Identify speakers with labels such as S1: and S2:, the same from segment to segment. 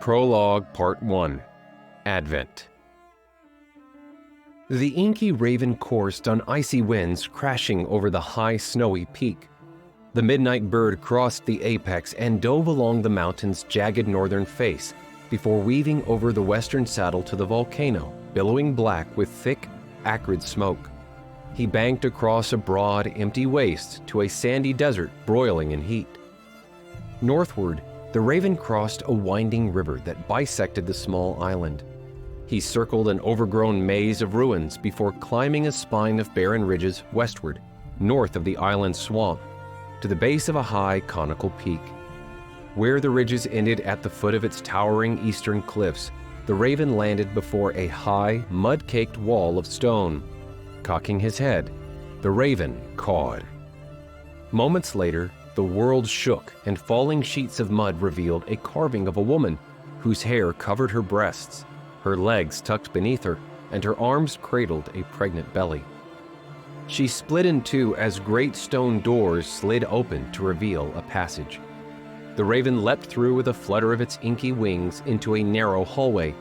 S1: Prologue Part 1 Advent. The inky raven coursed on icy winds crashing over the high snowy peak. The midnight bird crossed the apex and dove along the mountain's jagged northern face before weaving over the western saddle to the volcano, billowing black with thick, acrid smoke. He banked across a broad, empty waste to a sandy desert broiling in heat. Northward, the raven crossed a winding river that bisected the small island. He circled an overgrown maze of ruins before climbing a spine of barren ridges westward, north of the island's swamp, to the base of a high, conical peak. Where the ridges ended at the foot of its towering eastern cliffs, the raven landed before a high, mud-caked wall of stone. Cocking his head, the raven cawed. Moments later, the world shook, and falling sheets of mud revealed a carving of a woman whose hair covered her breasts, her legs tucked beneath her, and her arms cradled a pregnant belly. She split in two as great stone doors slid open to reveal a passage. The raven leapt through with a flutter of its inky wings into a narrow hallway,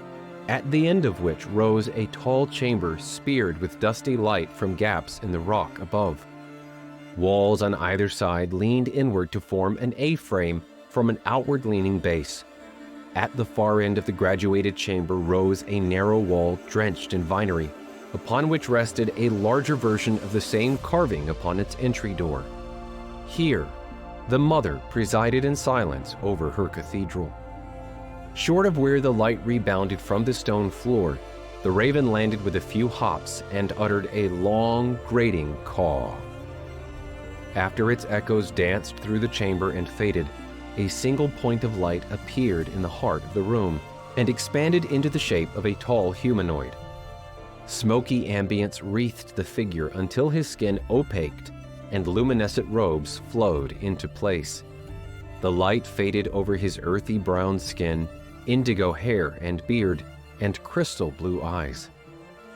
S1: at the end of which rose a tall chamber speared with dusty light from gaps in the rock above. Walls on either side leaned inward to form an A-frame from an outward-leaning base. At the far end of the graduated chamber rose a narrow wall drenched in vinery, upon which rested a larger version of the same carving upon its entry door. Here, the mother presided in silence over her cathedral. Short of where the light rebounded from the stone floor, the raven landed with a few hops and uttered a long, grating caw. After its echoes danced through the chamber and faded, a single point of light appeared in the heart of the room and expanded into the shape of a tall humanoid. Smoky ambience wreathed the figure until his skin opaqued and luminescent robes flowed into place. The light faded over his earthy brown skin, indigo hair and beard, and crystal blue eyes.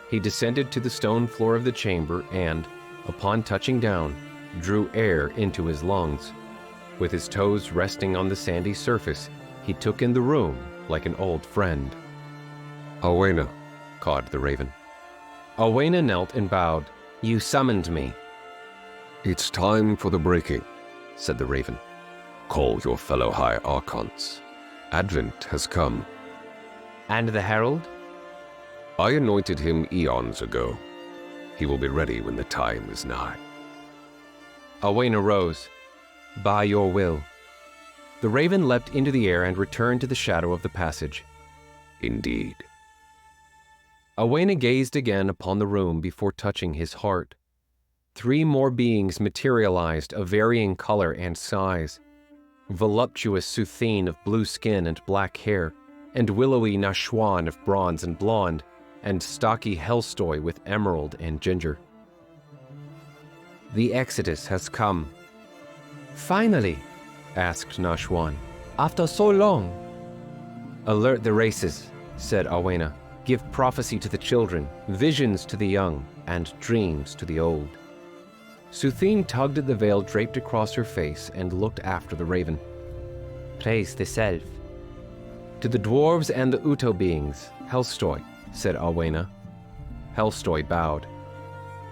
S1: He descended to the stone floor of the chamber and, upon touching down, drew air into his lungs. With his toes resting on the sandy surface, he took in the room like an old friend.
S2: "Awena,"
S1: cawed the raven. Awena knelt and bowed. "You summoned me."
S2: "It's time for the breaking,"
S1: said the raven.
S2: "Call your fellow high archons. Advent has come."
S1: "And the herald?"
S2: "I anointed him eons ago. He will be ready when the time is nigh."
S1: Awena rose. "By your will." The raven leapt into the air and returned to the shadow of the passage.
S2: "Indeed."
S1: Awena gazed again upon the room before touching his heart. 3 more beings materialized of varying color and size. Voluptuous Suthene of blue skin and black hair, and willowy Nashwan of bronze and blonde, and stocky Hellstoy with emerald and ginger. "The Exodus has come." "Finally?" asked Nashwan. "After so long?" "Alert the races," said Awena. "Give prophecy to the children, visions to the young, and dreams to the old." Suthene tugged at the veil draped across her face and looked after the raven. "Praise the self." "To the dwarves and the Uto beings, Hellstoy," said Awena. Hellstoy bowed.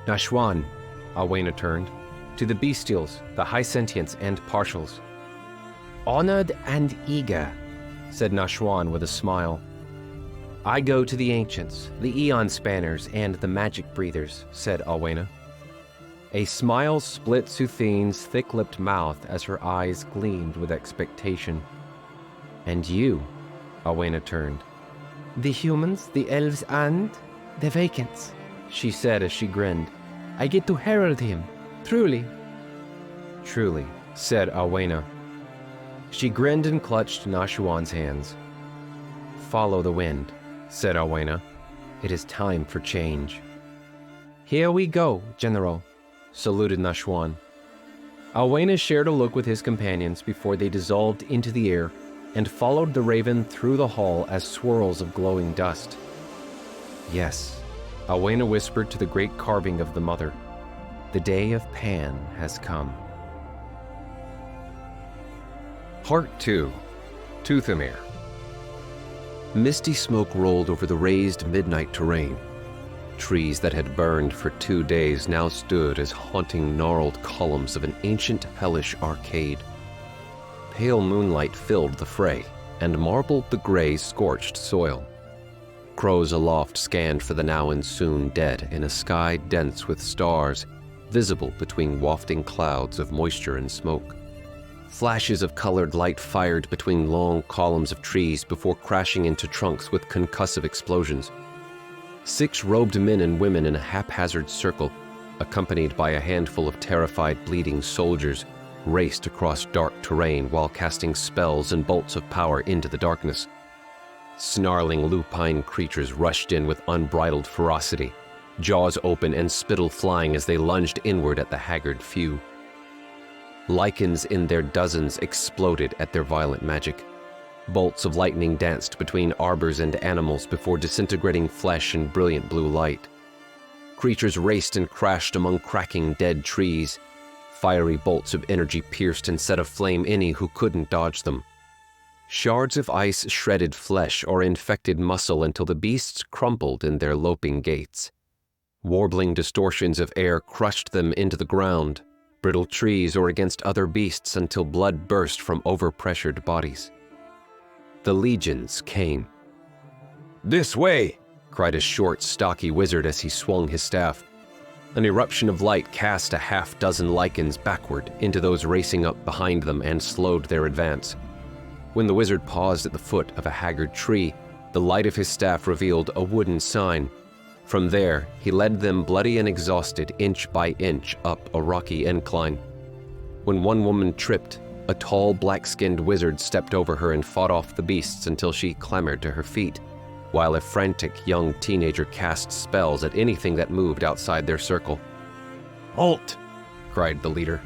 S1: "Nashwan," Awena turned, "to the bestials, the high sentients and partials." "Honored and eager," said Nashwan with a smile. "I go to the ancients, the eon spanners, and the magic breathers," said Awena. A smile split Suthene's thick-lipped mouth as her eyes gleamed with expectation. "And you?" Awena turned. "The humans, the elves, and the vacants," she said as she grinned. "I get to herald him, truly." "Truly," said Awena. She grinned and clutched Nashwan's hands. "Follow the wind," said Awena. "It is time for change." "Here we go, General," saluted Nashwan. Awena shared a look with his companions before they dissolved into the air and followed the raven through the hall as swirls of glowing dust. "Yes," Awena whispered to the great carving of the mother. "The day of Pan has come."
S2: Part 2 Tuthamir.
S1: Misty smoke rolled over the raised midnight terrain. Trees that had burned for 2 days now stood as haunting gnarled columns of an ancient hellish arcade. Pale moonlight filled the fray and marbled the gray, scorched soil. Crows aloft scanned for the now and soon dead in a sky dense with stars, visible between wafting clouds of moisture and smoke. Flashes of colored light fired between long columns of trees before crashing into trunks with concussive explosions. 6 robed men and women in a haphazard circle, accompanied by a handful of terrified, bleeding soldiers, raced across dark terrain while casting spells and bolts of power into the darkness. Snarling lupine creatures rushed in with unbridled ferocity, jaws open and spittle flying as they lunged inward at the haggard few. Lichens in their dozens exploded at their violent magic. Bolts of lightning danced between arbors and animals before disintegrating flesh in brilliant blue light. Creatures raced and crashed among cracking dead trees. Fiery bolts of energy pierced and set aflame any who couldn't dodge them. Shards of ice shredded flesh or infected muscle until the beasts crumpled in their loping gaits. Warbling distortions of air crushed them into the ground, brittle trees or against other beasts until blood burst from overpressured bodies. The legions came. "This way!" cried a short, stocky wizard as he swung his staff. An eruption of light cast a half-dozen lichens backward into those racing up behind them and slowed their advance. When the wizard paused at the foot of a haggard tree, the light of his staff revealed a wooden sign. From there, he led them bloody and exhausted inch by inch up a rocky incline. When one woman tripped, a tall, black-skinned wizard stepped over her and fought off the beasts until she clambered to her feet, while a frantic young teenager cast spells at anything that moved outside their circle. "Halt!" cried the leader.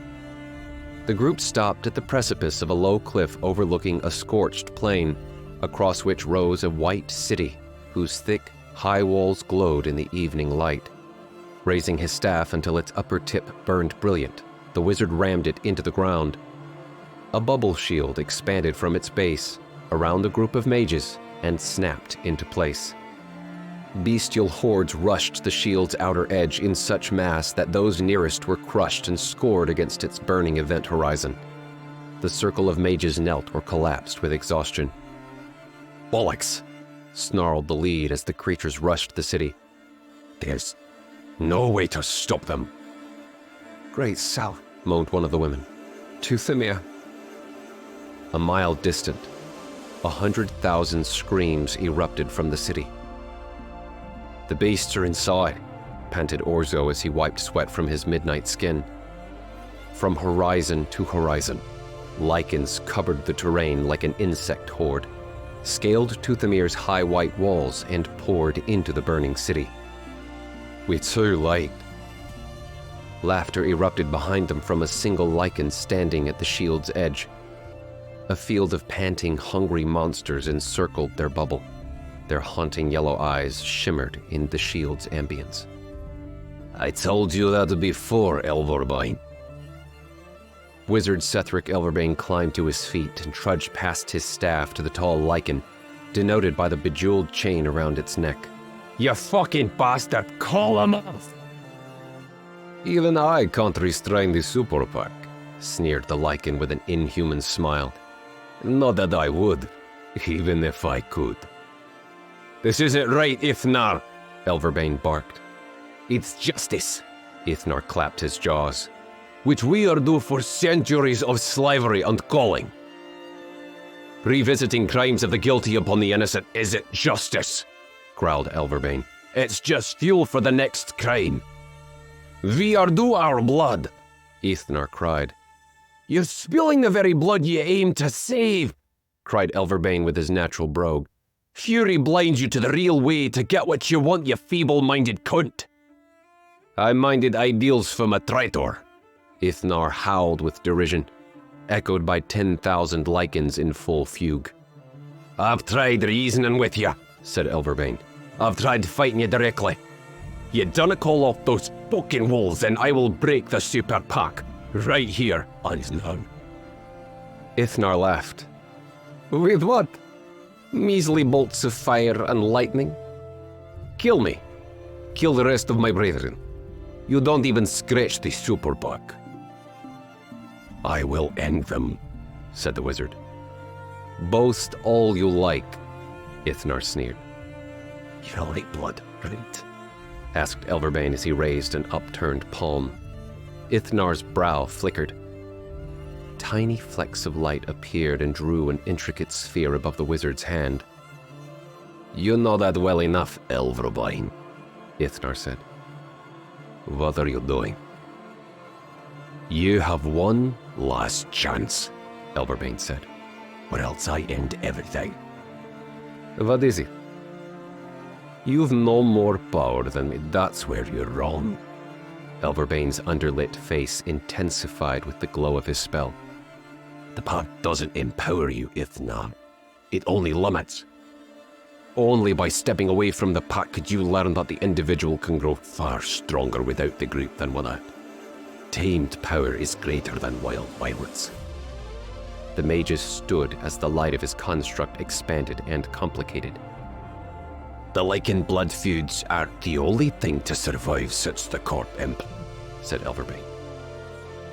S1: The group stopped at the precipice of a low cliff overlooking a scorched plain, across which rose a white city, whose thick, high walls glowed in the evening light. Raising his staff until its upper tip burned brilliant, the wizard rammed it into the ground. A bubble shield expanded from its base, around the group of mages, and snapped into place. Bestial hordes rushed the shield's outer edge in such mass that those nearest were crushed and scored against its burning event horizon. The circle of mages knelt or collapsed with exhaustion. "Bollocks!" snarled the lead as the creatures rushed the city. "There's no way to stop them." "Great Sal," moaned one of the women. "To Themia." A mile distant, 100,000 screams erupted from the city. "The beasts are inside," panted Orzo as he wiped sweat from his midnight skin. From horizon to horizon, lichens covered the terrain like an insect horde, scaled Tuthemir's high white walls and poured into the burning city. "We're too late." Laughter erupted behind them from a single lichen standing at the shield's edge. A field of panting, hungry monsters encircled their bubble. Their haunting yellow eyes shimmered in the shield's ambience. "I told you that before, Elverbane." Wizard Sethric Elverbane climbed to his feet and trudged past his staff to the tall lichen, denoted by the bejeweled chain around its neck. "You fucking bastard, call him off!" "Even I can't restrain the super pack," sneered the lichen with an inhuman smile. "Not that I would, even if I could." "This isn't right, Ithnar," Elverbane barked. "It's justice," Ithnar clapped his jaws, "which we are due for centuries of slavery and calling. Revisiting crimes of the guilty upon the innocent isn't justice," growled Elverbane. "It's just fuel for the next crime." "We are due our blood," Ithnar cried. "You're spilling the very blood you aim to save," cried Elverbane with his natural brogue. "Fury blinds you to the real way to get what you want, you feeble-minded cunt." "High-minded ideals from a traitor," Ithnar howled with derision, echoed by 10,000 lichens in full fugue. "I've tried reasoning with you," said Elverbane. "I've tried fighting you directly. You done call off those fucking wolves and I will break the super pack, right here and now." Ithnar laughed. "With what?"
S2: Measly bolts of fire and lightning? Kill me. Kill the rest of my brethren. You don't even scratch the superbug. I will end them, said the wizard. Boast all you like, Ithnar sneered. You like blood, right? Asked Elverbane as he raised an upturned palm. Ithnar's brow flickered. Tiny flecks of light appeared and drew an intricate sphere above the wizard's hand. You know that well enough, Elverbane, Ithnar said. What are you doing? You have one last chance, Elverbane said, or else I end everything. What is it? You've no more power than me, that's where you're wrong. Elverbane's underlit face intensified with the glow of his spell. The path doesn't empower you, Ithnar. It only limits. Only by stepping away from the pack could you learn that the individual can grow far stronger without the group than without. Tamed power is greater than wild violence. The mages stood as the light of his construct expanded and complicated. The lichen blood feuds aren't the only thing to survive such the corp imp, said Elverbane.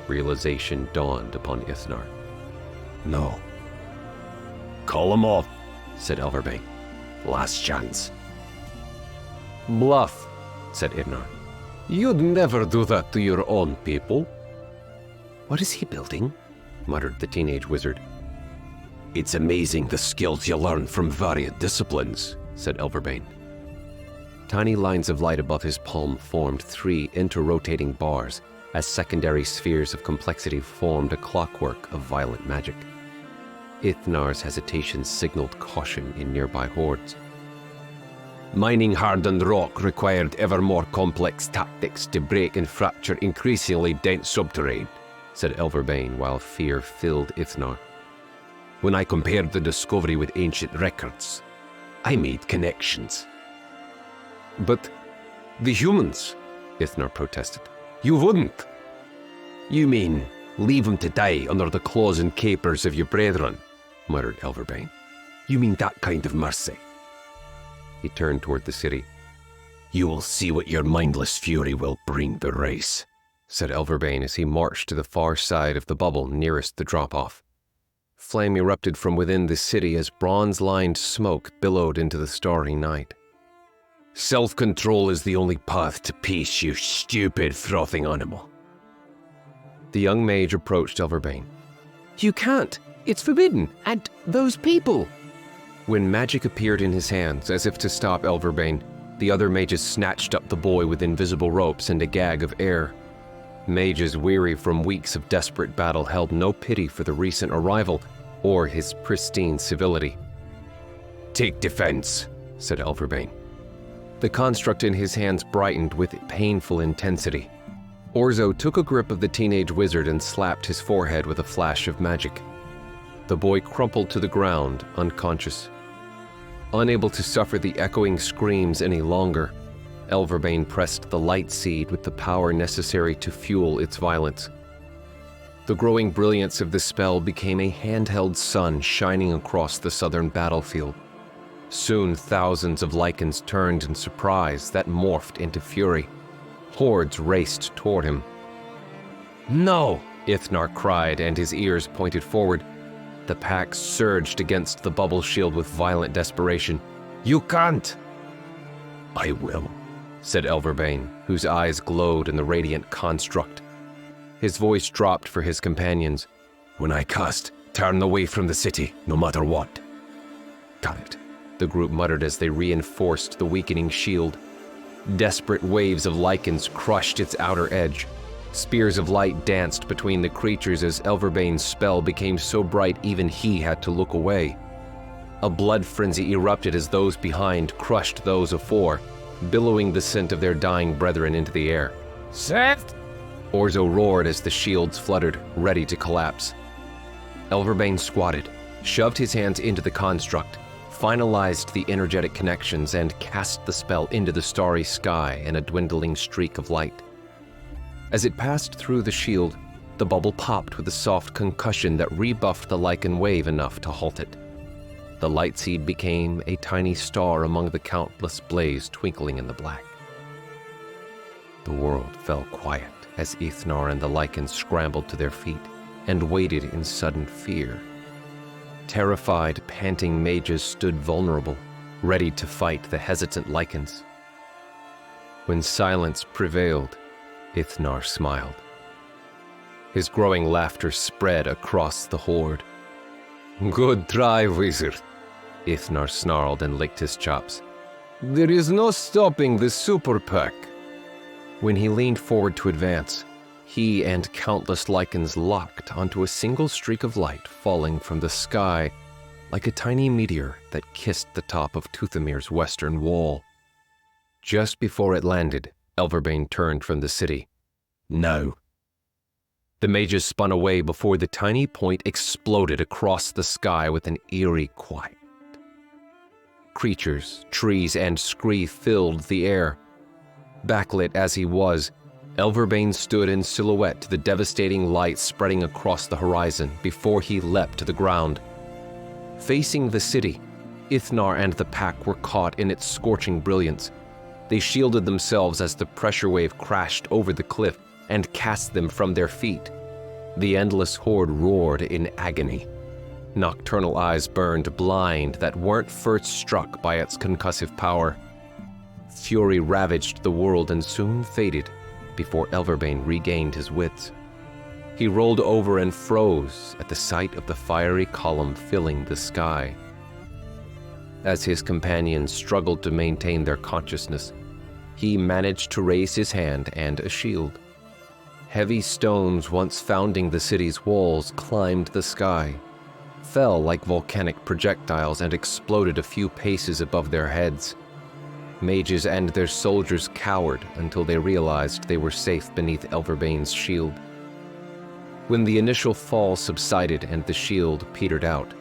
S2: Realization dawned upon Ithnar. No. Call him off, said Elverbane. Last chance. Bluff, said Ithnar. You'd never do that to your own people. What is he building? Muttered the teenage wizard. It's amazing the skills you learn from varied disciplines, said Elverbane. Tiny lines of light above his palm formed 3 inter-rotating bars as secondary spheres of complexity formed a clockwork of violent magic. Ithnar's hesitation signaled caution in nearby hordes. Mining hardened rock required ever more complex tactics to break and fracture increasingly dense subterranean, said Elverbane while fear filled Ithnar. When I compared the discovery with ancient records, I made connections. But the humans, Ithnar protested. You wouldn't. You mean leave them to die under the claws and capers of your brethren, muttered Elverbane. You mean that kind of mercy? He turned toward the city. You will see what your mindless fury will bring the race, said Elverbane as he marched to the far side of the bubble nearest the drop-off. Flame erupted from within the city as bronze-lined smoke billowed into the starry night. Self-control is the only path to peace, you stupid, frothing animal. The young mage approached Elverbane. You can't! It's forbidden! And those people! When magic appeared in his hands, as if to stop Elverbane, the other mages snatched up the boy with invisible ropes and a gag of air. Mages weary from weeks of desperate battle held no pity for the recent arrival or his pristine civility. Take defense, said Elverbane. The construct in his hands brightened with painful intensity. Orzo took a grip of the teenage wizard and slapped his forehead with a flash of magic. The boy crumpled to the ground, unconscious. Unable to suffer the echoing screams any longer, Elverbane pressed the light seed with the power necessary to fuel its violence. The growing brilliance of the spell became a handheld sun shining across the southern battlefield. Soon thousands of lichens turned in surprise that morphed into fury. Hordes raced toward him. No! Ithnar cried, and his ears pointed forward. The pack surged against the bubble shield with violent desperation. You can't! I will, said Elverbane, whose eyes glowed in the radiant construct. His voice dropped for his companions. When I cast, turn away from the city, no matter what. Got it, the group muttered as they reinforced the weakening shield. Desperate waves of lichens crushed its outer edge. Spears of light danced between the creatures as Elverbane's spell became so bright even he had to look away. A blood frenzy erupted as those behind crushed those afore, billowing the scent of their dying brethren into the air. Seth! Orzo roared as the shields fluttered, ready to collapse. Elverbane squatted, shoved his hands into the construct, finalized the energetic connections, and cast the spell into the starry sky in a dwindling streak of light. As it passed through the shield, the bubble popped with a soft concussion that rebuffed the lichen wave enough to halt it.
S1: the light seed became a tiny star among the countless blaze twinkling in the black. The world fell quiet as Ithnar and the Lycans scrambled to their feet and waited in sudden fear. Terrified, panting mages stood vulnerable, ready to fight the hesitant Lycans. When silence prevailed, Ithnar smiled. His growing laughter spread across the horde. "Good try, wizard," Ithnar snarled and licked his chops. "There is no stopping the super pack." When he leaned forward to advance, he and countless Lycans locked onto a single streak of light falling from the sky like a tiny meteor that kissed the top of Tuthomir's western wall. Just before it landed, Elverbane turned from the city. "No." The mages spun away before the tiny point exploded across the sky with an eerie quiet. Creatures, trees, and scree filled the air. Backlit as he was, Elverbane stood in silhouette to the devastating light spreading across the horizon before he leapt to the ground. Facing the city, Ithnar and the pack were caught in its scorching brilliance. They shielded themselves as the pressure wave crashed over the cliff and cast them from their feet. The endless horde roared in agony. Nocturnal eyes burned blind that weren't first struck by its concussive power. Fury ravaged the world and soon faded before Elverbane regained his wits. He rolled over and froze at the sight of the fiery column filling the sky. As his companions struggled to maintain their consciousness, he managed to raise his hand and a shield. Heavy stones once founding the city's walls climbed the sky, fell like volcanic projectiles, and exploded a few paces above their heads. Mages and their soldiers cowered until they realized they were safe beneath Elverbane's shield. When the initial fall subsided and the shield petered out,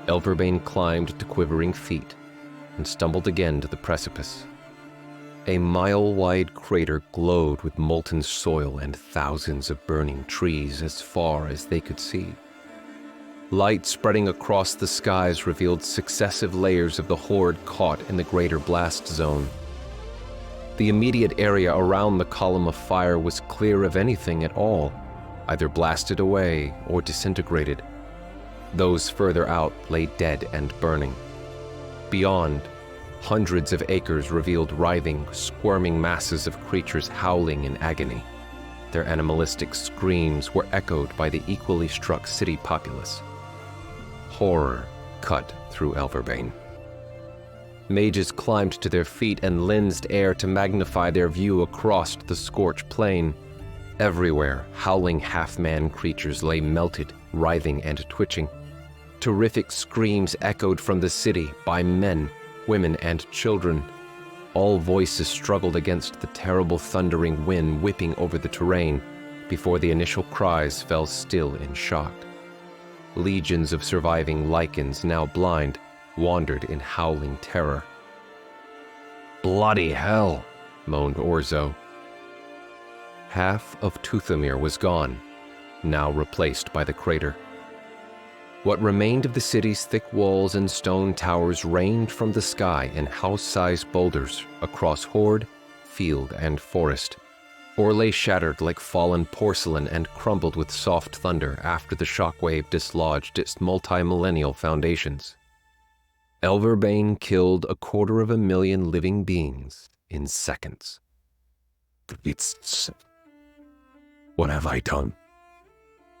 S1: Elverbane climbed to quivering feet and stumbled again to the precipice. A mile-wide crater glowed with molten soil and thousands of burning trees as far as they could see. Light spreading across the skies revealed successive layers of the horde caught in the greater blast zone. The immediate area around the column of fire was clear of anything at all, either blasted away or disintegrated. Those further out lay dead and burning. Beyond, hundreds of acres revealed writhing, squirming masses of creatures howling in agony. Their animalistic screams were echoed by the equally struck city populace. Horror cut through Elverbane. Mages climbed to their feet and lensed air to magnify their view across the scorched plain. Everywhere, howling half-man creatures lay melted, writhing and twitching. Terrific screams echoed from the city by men, women, and children. All voices struggled against the terrible thundering wind whipping over the terrain before the initial cries fell still in shock. Legions of surviving Lycans, now blind, wandered in howling terror. "Bloody hell," moaned Orzo. Half of Tuthomir was gone, now replaced by the crater. What remained of the city's thick walls and stone towers rained from the sky in house-sized boulders across horde, field, and forest, or lay shattered like fallen porcelain and crumbled with soft thunder after the shockwave dislodged its multi-millennial foundations. Elverbane killed 250,000 living beings in seconds.
S2: What have I done?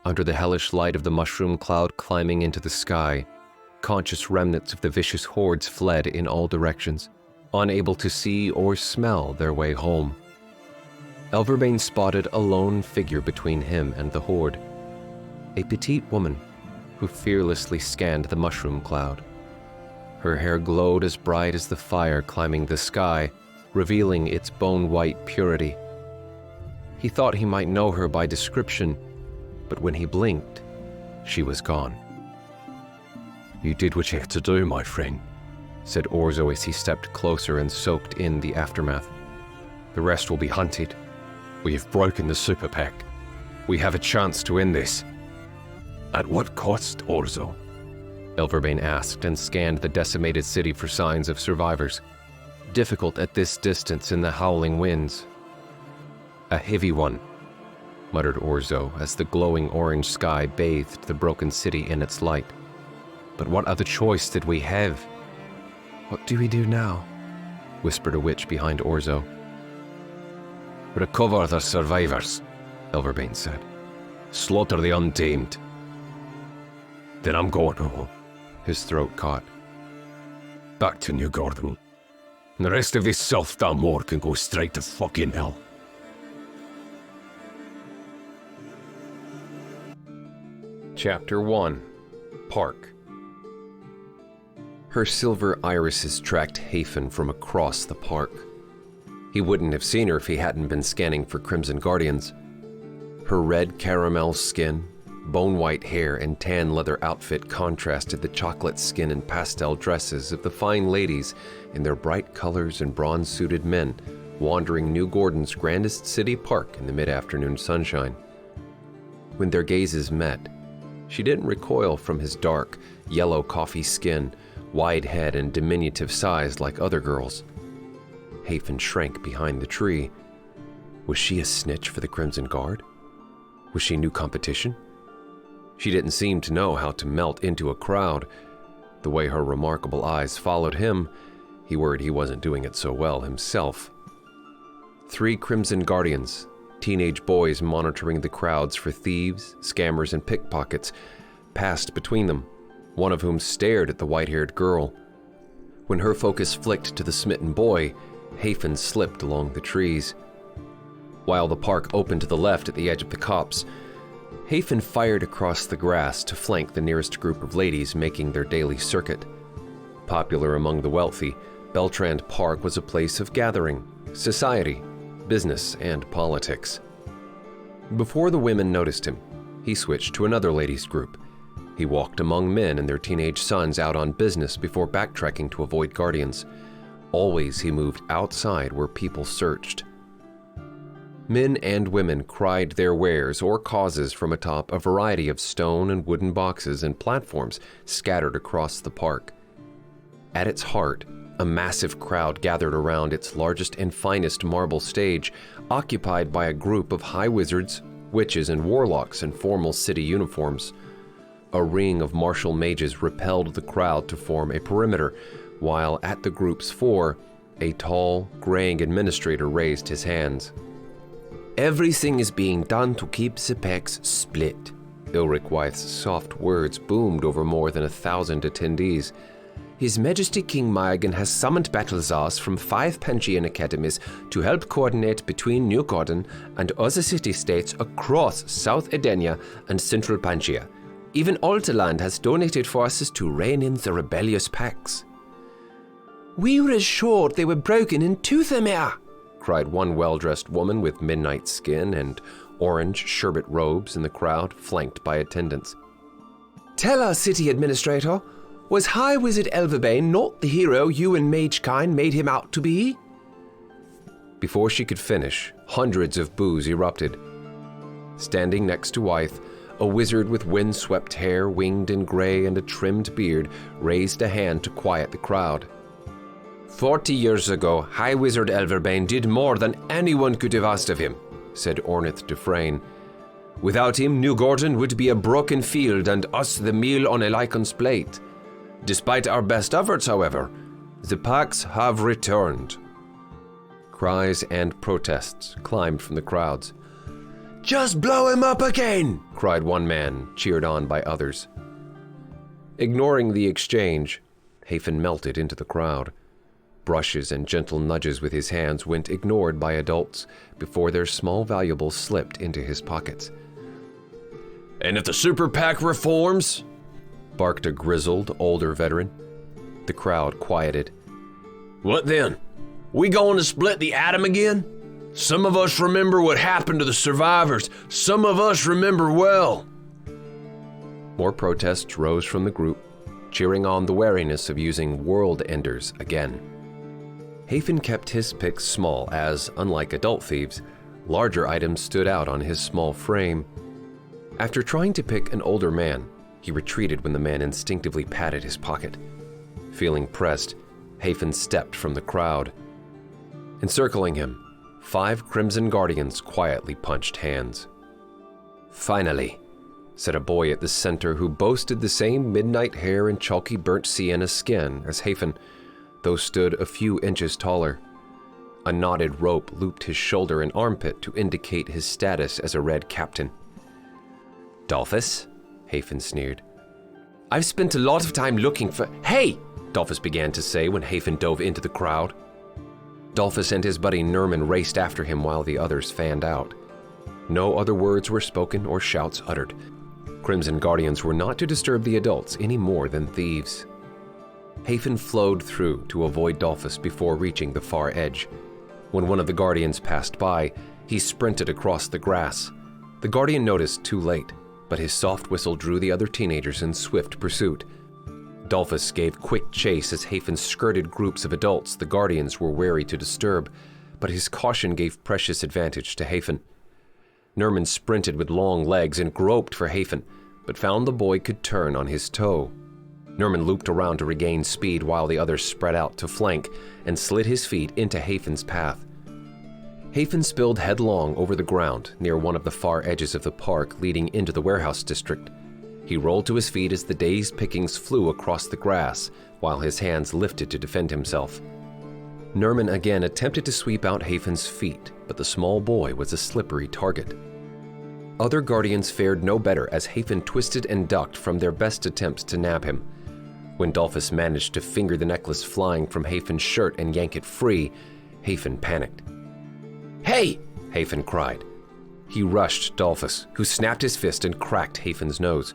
S1: Under the hellish light of the mushroom cloud climbing into the sky, conscious remnants of the vicious hordes fled in all directions, unable to see or smell their way home. Elverbane spotted a lone figure between him and the horde, a petite woman who fearlessly scanned the mushroom cloud. Her hair glowed as bright as the fire climbing the sky, revealing its bone-white purity. He thought he might know her by description, but when he blinked, she was gone.
S2: "You did what you had to do, my friend,"
S1: said Orzo as he stepped closer and soaked in the aftermath. "The rest will be hunted. We have broken the super pack. We have a chance to end this."
S2: "At what cost, Orzo?"
S1: Elverbane asked and scanned the decimated city for signs of survivors. Difficult at this distance in the howling winds. A heavy one, muttered Orzo as the glowing orange sky bathed the broken city in its light. But what other choice did we have?
S3: What do we do now?
S1: Whispered a witch behind Orzo.
S2: Recover the survivors, Elverbane said. Slaughter the untamed. Then I'm going home.
S1: His throat caught.
S2: Back to New Gordon. And the rest of this self-damn war can go straight to fucking hell.
S1: Chapter 1. Park. Her silver irises tracked Haephan from across the park. He wouldn't have seen her if he hadn't been scanning for Crimson Guardians. Her red caramel skin, bone-white hair, and tan leather outfit contrasted the chocolate skin and pastel dresses of the fine ladies in their bright colors and bronze-suited men wandering New Gordon's grandest city park in the mid-afternoon sunshine. When their gazes met, she didn't recoil from his dark, yellow coffee skin, wide head, and diminutive size like other girls. Haephan shrank behind the tree. Was she a snitch for the Crimson Guard? Was she new competition? She didn't seem to know how to melt into a crowd. The way her remarkable eyes followed him, he worried he wasn't doing it so well himself. 3 Crimson Guardians, teenage boys monitoring the crowds for thieves, scammers, and pickpockets, passed between them, one of whom stared at the white-haired girl. When her focus flicked to the smitten boy, Haephan slipped along the trees. While the park opened to the left at the edge of the copse, Haephan fired across the grass to flank the nearest group of ladies making their daily circuit. Popular among the wealthy, Beltrand Park was a place of gathering, society, business, and politics. Before the women noticed him, he switched to another ladies' group. He walked among men and their teenage sons out on business before backtracking to avoid guardians. Always he moved outside where people searched. Men and women cried their wares or causes from atop a variety of stone and wooden boxes and platforms scattered across the park. At its heart, a massive crowd gathered around its largest and finest marble stage, occupied by a group of high wizards, witches, and warlocks in formal city uniforms. A ring of martial mages repelled the crowd to form a perimeter, while at the group's fore, a tall, graying administrator raised his hands.
S2: Everything is being done to keep the packs split.
S1: Ilric Wythe's soft words boomed over more than 1,000 attendees.
S2: His Majesty King Maegan has summoned battle czars from 5 Pangean academies to help coordinate between New Gordon and other city-states across South Edenia and Central Pangea. Even Altaland has donated forces to rein in the rebellious packs.
S3: We were assured they were broken in Tuthamir,
S1: cried one well-dressed woman with midnight skin and orange sherbet robes in the crowd, flanked by attendants.
S3: Tell us, City Administrator, was High Wizard Elverbane not the hero you and Magekind made him out to be?
S1: Before she could finish, hundreds of boos erupted. Standing next to Wythe, a wizard with wind-swept hair, winged in gray, and a trimmed beard raised a hand to quiet the crowd.
S2: 40 years ago, High Wizard Elverbane did more than anyone could have asked of him,
S1: said Ornith Dufresne.
S2: Without him, New Gordon would be a broken field and us the meal on a Lycan's plate. Despite our best efforts, however, the packs have returned.
S1: Cries and protests climbed from the crowds.
S3: Just blow him up again,
S1: cried one man, cheered on by others. Ignoring the exchange, Haephan melted into the crowd. Brushes and gentle nudges with his hands went ignored by adults before their small valuables slipped into his pockets.
S2: And if the super PAC reforms?
S1: Barked a grizzled, older veteran. The crowd quieted.
S2: What then? We going to split the atom again? Some of us remember what happened to the survivors. Some of us remember well.
S1: More protests rose from the group, cheering on the wariness of using world enders again. Haephan kept his picks small as, unlike adult thieves, larger items stood out on his small frame. After trying to pick an older man, He retreated when the man instinctively patted his pocket. Feeling pressed, Haephan stepped from the crowd. Encircling him, 5 Crimson Guardians quietly punched hands. "Finally," said a boy at the center who boasted the same midnight hair and chalky burnt sienna skin as Haephan, though stood a few inches taller. A knotted rope looped his shoulder and armpit to indicate his status as a Red Captain. "Dolphus?" Haephan sneered. "I've spent a lot of time looking for—" "Hey!" Dolphus began to say when Haephan dove into the crowd. Dolphus and his buddy Nerman raced after him while the others fanned out. No other words were spoken or shouts uttered. Crimson Guardians were not to disturb the adults any more than thieves. Haephan flowed through to avoid Dolphus before reaching the far edge. When one of the Guardians passed by, he sprinted across the grass. The Guardian noticed too late, but his soft whistle drew the other teenagers in swift pursuit. Dolphus gave quick chase as Haephan skirted groups of adults the Guardians were wary to disturb, but his caution gave precious advantage to Haephan. Nerman sprinted with long legs and groped for Haephan, but found the boy could turn on his toe. Nerman looped around to regain speed while the others spread out to flank and slid his feet into Haephan's path. Haephan spilled headlong over the ground near one of the far edges of the park leading into the warehouse district. He rolled to his feet as the day's pickings flew across the grass while his hands lifted to defend himself. Nerman again attempted to sweep out Haephan's feet, but the small boy was a slippery target. Other Guardians fared no better as Haephan twisted and ducked from their best attempts to nab him. When Dolphus managed to finger the necklace flying from Haephan's shirt and yank it free, Haephan panicked. "Hey!" Haephan cried. He rushed Dolphus, who snapped his fist and cracked Haephan's nose.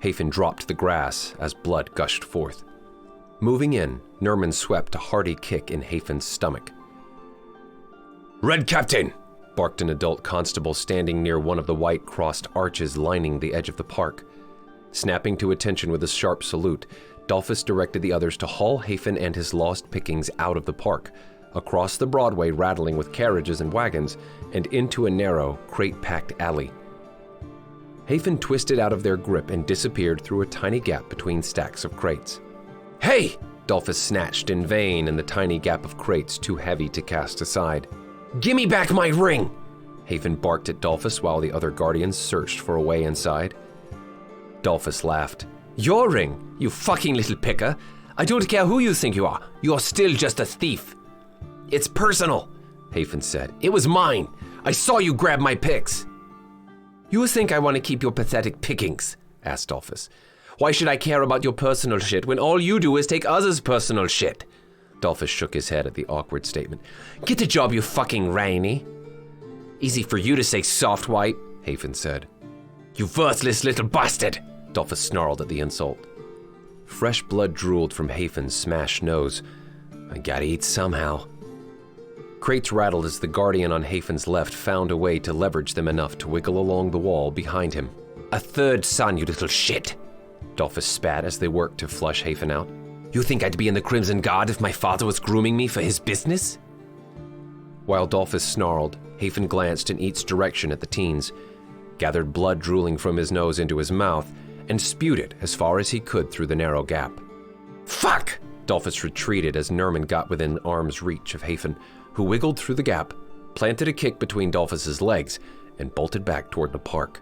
S1: Haephan dropped to the grass as blood gushed forth. Moving in, Nerman swept a hearty kick in Haephan's stomach. "Red Captain!" barked an adult constable standing near one of the white crossed arches lining the edge of the park. Snapping to attention with a sharp salute, Dolphus directed the others to haul Haephan and his lost pickings out of the park, across the Broadway rattling with carriages and wagons, and into a narrow, crate-packed alley. Haephan twisted out of their grip and disappeared through a tiny gap between stacks of crates. "Hey!" Dolphus snatched in vain in the tiny gap of crates too heavy to cast aside. "Gimme back my ring!" Haephan barked at Dolphus while the other Guardians searched for a way inside. Dolphus laughed. "Your ring, you fucking little picker. I don't care who you think you are. You're still just a thief." "It's personal," Haephan said. "It was mine. I saw you grab my picks." "You think I want to keep your pathetic pickings?" asked Dolphus. "Why should I care about your personal shit when all you do is take others' personal shit?" Dolphus shook his head at the awkward statement. "Get a job, you fucking Rainy." "Easy for you to say, soft white," Haephan said. "You worthless little bastard," Dolphus snarled at the insult. Fresh blood drooled from Haephan's smashed nose. "I gotta eat somehow." Crates rattled as the Guardian on Haephan's left found a way to leverage them enough to wiggle along the wall behind him. "A third son, you little shit," Dolphus spat as they worked to flush Haephan out. "You think I'd be in the Crimson Guard if my father was grooming me for his business?" While Dolphus snarled, Haephan glanced in each direction at the teens, gathered blood drooling from his nose into his mouth, and spewed it as far as he could through the narrow gap. "Fuck!" Dolphus retreated as Nerman got within arm's reach of Haephan, who wiggled through the gap, planted a kick between Dolphus's legs, and bolted back toward the park.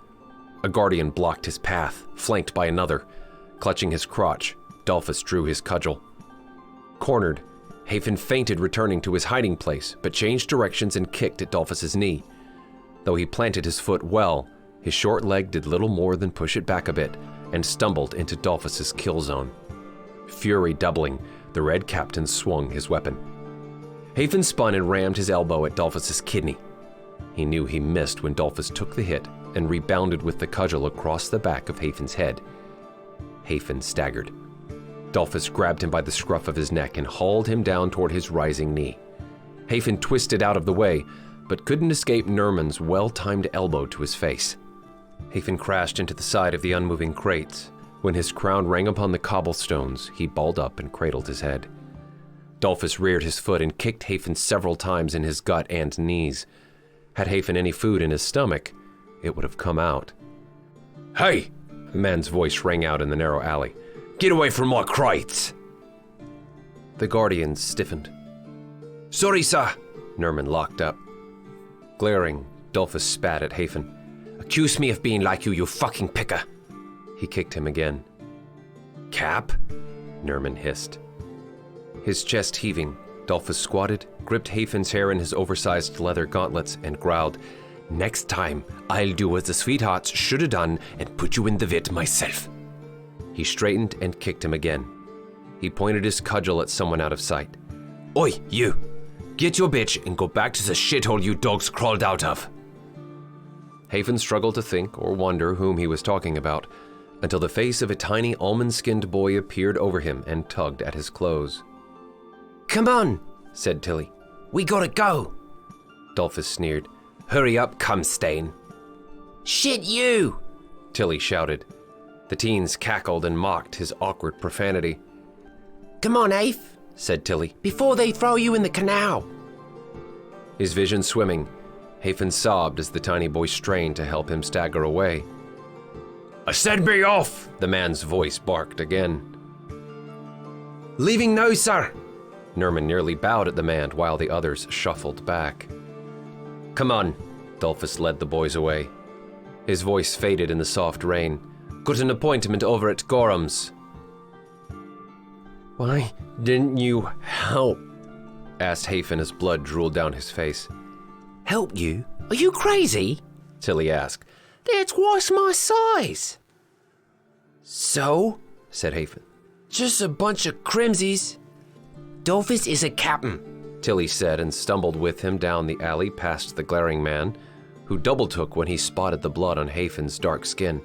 S1: A Guardian blocked his path, flanked by another. Clutching his crotch, Dolphus drew his cudgel. Cornered, Haephan feinted returning to his hiding place, but changed directions and kicked at Dolphus's knee. Though he planted his foot well, his short leg did little more than push it back a bit and stumbled into Dolphus's kill zone. Fury doubling, the Red Captain swung his weapon. Haephan spun and rammed his elbow at Dolphus's kidney. He knew he missed when Dolphus took the hit and rebounded with the cudgel across the back of Haephan's head. Haephan staggered. Dolphus grabbed him by the scruff of his neck and hauled him down toward his rising knee. Haephan twisted out of the way, but couldn't escape Nerman's well-timed elbow to his face. Haephan crashed into the side of the unmoving crates. When his crown rang upon the cobblestones, he balled up and cradled his head. Dolphus reared his foot and kicked Haephan several times in his gut and knees. Had Haephan any food in his stomach, it would have come out. "Hey!" A man's voice rang out in the narrow alley.
S3: Get away from my crates!
S1: The guardians stiffened.
S3: Sorry, sir.
S1: Nerman locked up. Glaring, Dolphus spat at Haephan.
S3: Accuse me of being like you fucking picker.
S1: He kicked him again.
S3: Cap?
S1: Nerman hissed. His chest heaving, Dolphus squatted, gripped Haephan's hair in his oversized leather gauntlets, and growled,
S3: Next time, I'll do as the sweethearts should have done and put you in the vat myself.
S1: He straightened and kicked him again. He pointed his cudgel at someone out of sight.
S3: Oi, you! Get your bitch and go back to the shithole you dogs crawled out of.
S1: Haephan struggled to think or wonder whom he was talking about, until the face of a tiny almond-skinned boy appeared over him and tugged at his clothes.
S3: Come on,
S1: said Tilly.
S3: We gotta go.
S1: Dolphus sneered.
S3: Hurry up, cumstain. Shit you!
S1: Tilly shouted. The teens cackled and mocked his awkward profanity.
S3: Come on, Haeph,
S1: said Tilly,
S3: before they throw you in the canal.
S1: His vision swimming, Haephan sobbed as the tiny boy strained to help him stagger away.
S3: I said be off,
S1: the man's voice barked again.
S3: Leaving now, sir.
S1: Nerman nearly bowed at the man while the others shuffled back. Come on, Dolphus led the boys away. His voice faded in the soft rain. Got an appointment over at Gorham's. Why didn't you help? Asked Haephan as blood drooled down his face.
S3: Help you? Are you crazy?
S1: Tilly asked.
S3: They're twice my size. So?
S1: Said Haephan.
S3: Just a bunch of crimsies. Dolphus is a captain,
S1: Tilly said and stumbled with him down the alley past the glaring man, who double-took when he spotted the blood on Haephan's dark skin.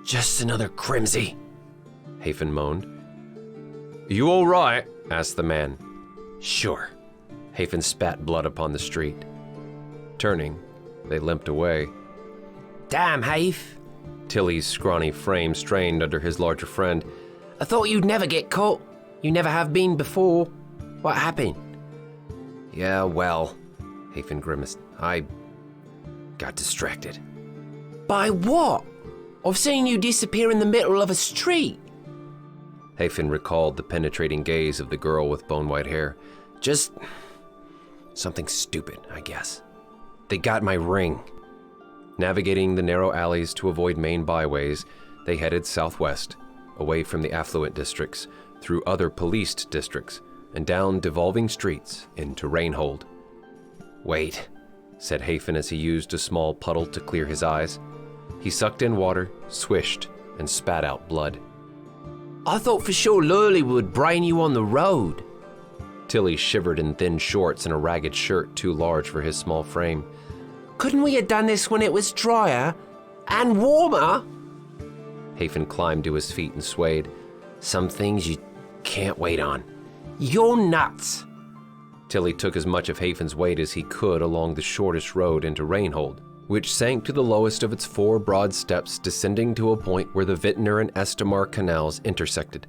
S3: Just another crimsy,
S1: Haephan moaned. You all right? Asked the man.
S3: Sure.
S1: Haephan spat blood upon the street. Turning, they limped away.
S3: Damn, Haeph.
S1: Tilly's scrawny frame strained under his larger friend.
S3: I thought you'd never get caught. You never have been before. What happened?
S1: Yeah, well, Haephan grimaced. I got distracted.
S3: By what? I've seen you disappear in the middle of a street.
S1: Haephan recalled the penetrating gaze of the girl with bone-white hair. Just something stupid, I guess. They got my ring. Navigating the narrow alleys to avoid main byways, they headed southwest, away from the affluent districts, through other policed districts, and down devolving streets into Rainhold. Wait, said Haephan as he used a small puddle to clear his eyes. He sucked in water, swished, and spat out blood.
S3: I thought for sure Lurley would brain you on the road.
S1: Tilly shivered in thin shorts and a ragged shirt too large for his small frame.
S3: Couldn't we have done this when it was drier and warmer?
S1: Haephan climbed to his feet and swayed. Some things you can't wait on.
S3: You're nuts.
S1: Tilly took as much of Haephan's weight as he could along the shortest road into Rainhold, which sank to the lowest of its 4 broad steps, descending to a point where the Vintner and Estamar canals intersected.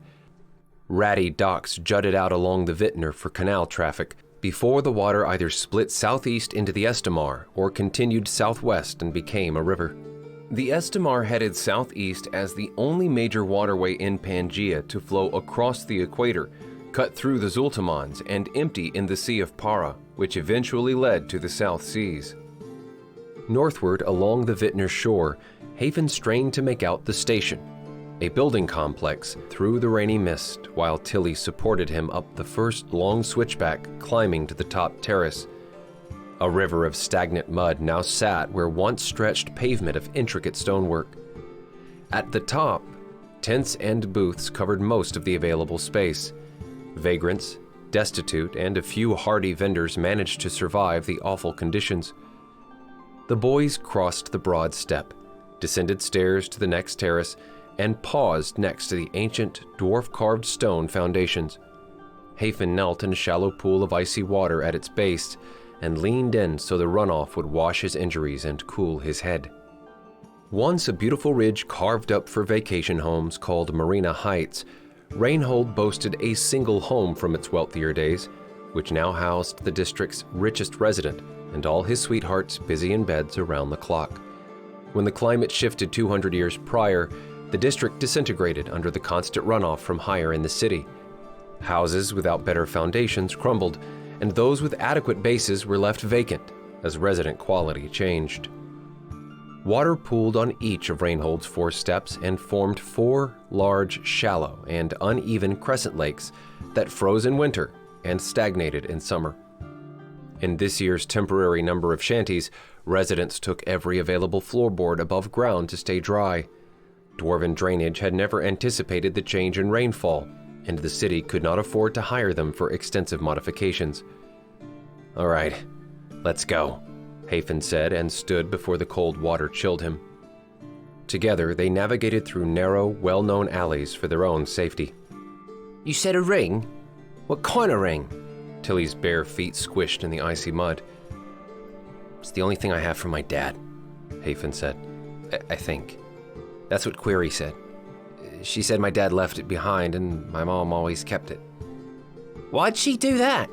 S1: Ratty docks jutted out along the Vintner for canal traffic before the water either split southeast into the Estamar or continued southwest and became a river. The Estamar headed southeast as the only major waterway in Pangea to flow across the equator, cut through the Zultamans, and empty in the Sea of Para, which eventually led to the South Seas. Northward along the Vintner shore, Haephan strained to make out the station, a building complex through the rainy mist, while Tilly supported him up the first long switchback, climbing to the top terrace. A river of stagnant mud now sat where once stretched pavement of intricate stonework. At the top, tents and booths covered most of the available space. Vagrants, destitute, and a few hardy vendors managed to survive the awful conditions. The boys crossed the broad step, descended stairs to the next terrace, and paused next to the ancient, dwarf-carved stone foundations. Haephan knelt in a shallow pool of icy water at its base and leaned in so the runoff would wash his injuries and cool his head. Once a beautiful ridge carved up for vacation homes called Marina Heights, Rainhold boasted a single home from its wealthier days, which now housed the district's richest resident and all his sweethearts busy in beds around the clock. When the climate shifted 200 years prior, The district disintegrated under the constant runoff from higher in the city. Houses without better foundations crumbled, and those with adequate bases were left vacant as resident quality changed. Water pooled on each of Rainhold's 4 steps and formed 4 large, shallow, and uneven crescent lakes that froze in winter and stagnated in summer. In this year's temporary number of shanties, residents took every available floorboard above ground to stay dry. Dwarven drainage had never anticipated the change in rainfall, and the city could not afford to hire them for extensive modifications. "All right, let's go," Haephan said, and stood before the cold water chilled him. Together, they navigated through narrow, well-known alleys for their own safety. "You said a ring? What kind of ring?" Tilly's bare feet squished in the icy mud. "It's the only thing I have from my dad," Haephan said. I think. That's what Query said. She said my dad left it behind and my mom always kept it." "Why'd she do that?"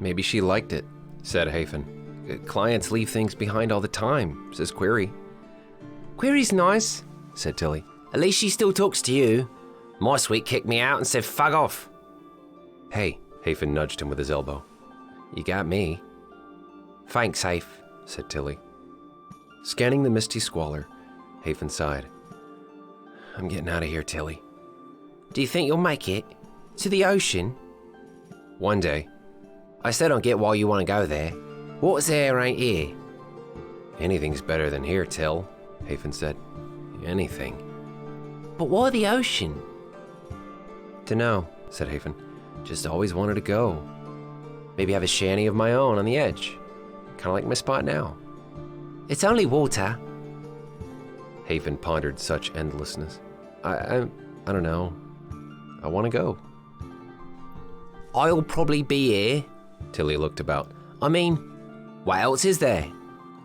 S1: "Maybe she liked it," said Haephan. "Clients leave things behind all the time," says Query. "Query's nice," said Tilly. "At least she still talks to you. My sweet kicked me out and said fuck off." "Hey," Haephan nudged him with his elbow. "You got me." "Thanks, Haef," said Tilly. Scanning the misty squalor, Haephan sighed. "I'm getting out of here, Tilly." "Do you think you'll make it? To the ocean?" "One day." "I still don't get why you want to go there. What's there ain't here?" "Anything's better than here, Till," Haephan said. "Anything." "But why the ocean?" "Dunno," said Haephan. "Just always wanted to go. Maybe have a shanty of my own on the edge. Kind of like my spot now." "It's only water." Haephan pondered such endlessness. I don't know. I want to go." "I'll probably be here." Tilly looked about. "I mean, what else is there?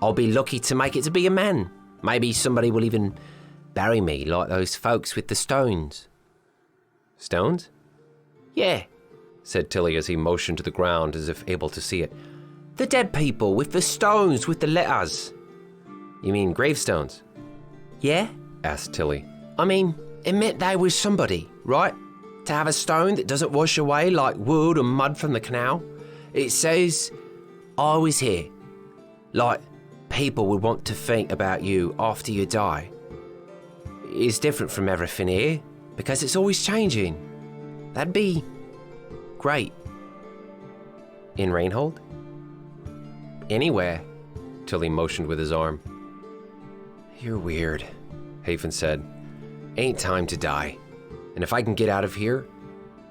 S1: I'll be lucky to make it to be a man. Maybe somebody will even bury me like those folks with the stones." "Stones?" "Yeah," said Tilly as he motioned to the ground as if able to see it. "The dead people with the stones with the letters." "You mean gravestones?" "Yeah?" asked Tilly. "I mean, it meant they was somebody, right? To have a stone that doesn't wash away like wood or mud from the canal. It says, I was here. Like, people would want to think about you after you die. It's different from everything here, because it's always changing. That'd be great." "In Rainhold?" "Anywhere," Tilly motioned with his arm. "You're weird," Haephan said. "Ain't time to die. And if I can get out of here,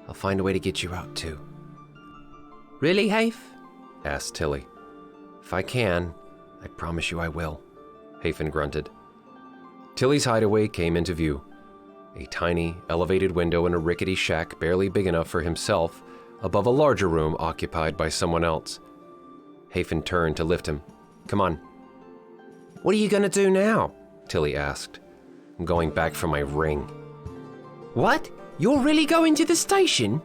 S1: I'll find a way to get you out too." "Really, Haef?" asked Tilly. "If I can, I promise you I will," Haephan grunted. Tilly's hideaway came into view. A tiny, elevated window in a rickety shack barely big enough for himself, above a larger room occupied by someone else. Haephan turned to lift him. "Come on." "What are you gonna do now?" Tilly asked. "I'm going back for my ring." "What? You're really going to the station?"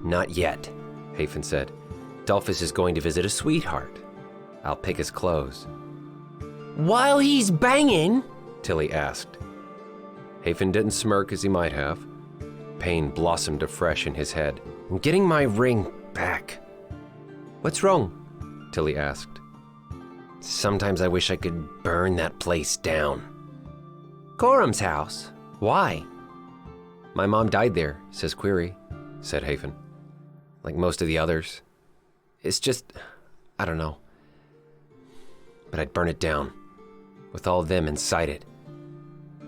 S1: "Not yet," Haephan said. "Dolphus is going to visit a sweetheart. I'll pick his clothes." "While he's banging?" Tilly asked. Haephan didn't smirk as he might have. Pain blossomed afresh in his head. "I'm getting my ring back." "What's wrong?" Tilly asked. "Sometimes I wish I could burn that place down." "Gorham's house? Why?" "My mom died there," says Query, said Haephan. "Like most of the others. It's just, I don't know. But I'd burn it down, with all of them inside it."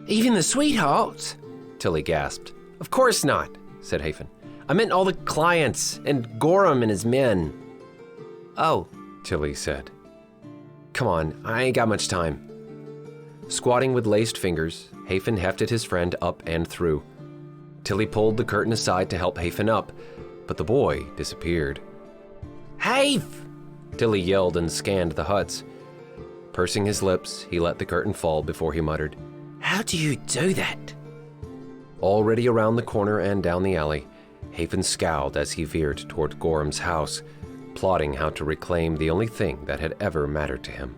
S1: "Even the sweetheart?" Tilly gasped. "Of course not," said Haephan. "I meant all the clients, and Gorham and his men." "Oh," Tilly said. "Come on, I ain't got much time." Squatting with laced fingers, Haephan hefted his friend up and through. Tilly pulled the curtain aside to help Haephan up, but the boy disappeared. "Haef!" Tilly yelled and scanned the huts. Pursing his lips, he let the curtain fall before he muttered, "How do you do that?" Already around the corner and down the alley, Haephan scowled as he veered toward Gorham's house, plotting how to reclaim the only thing that had ever mattered to him.